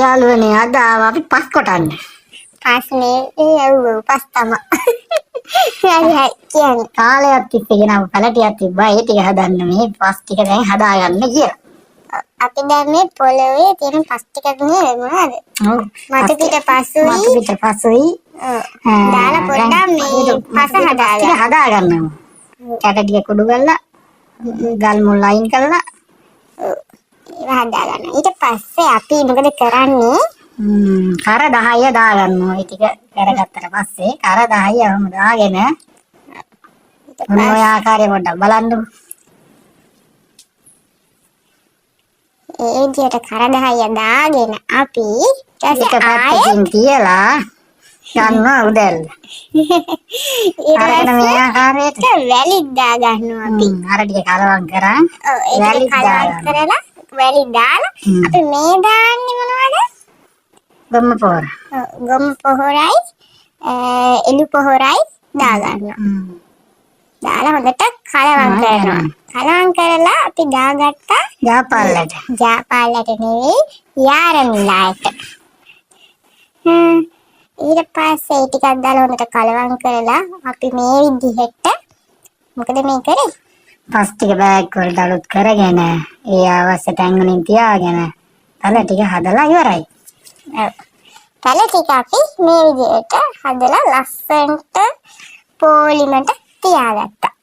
යාළුවනේ අද අපි පස් කොටන්න. පස් නේ පස් තමයි. හරි කියන්නේ. කාලයක් තිස්සේ ගෙනාව පැලටියක් තිබ්බා. ඒ ටික හදන්න මේ පස් ටික දැන් හදාගන්න කියලා. අපි දැන් මේ පොළවේ තියෙන පස් ටික නේ මොනවද? ඔව්. මතු පිට පසුයි. දාලා පොඩ්ඩක් මේ පස හදාගන්නවා. කැට ටික කුඩු කරලා ගල් මුල් අයින් කරලා ඒවා හදාගන්න. ඊට පස්සේ අපි මොකද කරන්නේ? කර 10 දාගන්නවා. ඒ ටික කරගත්තට පස්සේ කර 10ම දාගෙන මොන ආකාරය පොඩ්ඩක් බලන්නකො. ඒ විදිහට කර 10 දාගෙන අපි ඊට පැත්තකින් තියලා ගන්නවා උදැල්ල. ඊට මේ ආකාරයට වැලි දා ගන්නවා අපි. අර ටික කලවම් කරා. ඔව් ඒක කලවම් කරලා වැලි දාලා අපි මේ දාන්නේ මොනවද? ගොම්ම පොහොර. ගොම්ම පොහොරයි එළු පොහොරයි දා ගන්නවා. දාලා හොඳට කලවම් කරනවා. කලවම් කරලා අපි දාගත්තා ජාපල්ලට. ජාපල්ලට නෙවෙයි යාරමිලාට. ඊට පස්සේ ටිකක් දාලා හොඳට කලවම් කරලා අපි මේ විදිහට මොකද මේ කරේ? පස් ටික බෑග් වලට අලුත් කරගෙන ඒ අවශ්‍ය තැන් වලින් තියාගෙන තල ටික හදලා ඉවරයි. තල ටික අපි මේ විදිහට හදලා ලස්සනට පොලිමට තියාගත්තා.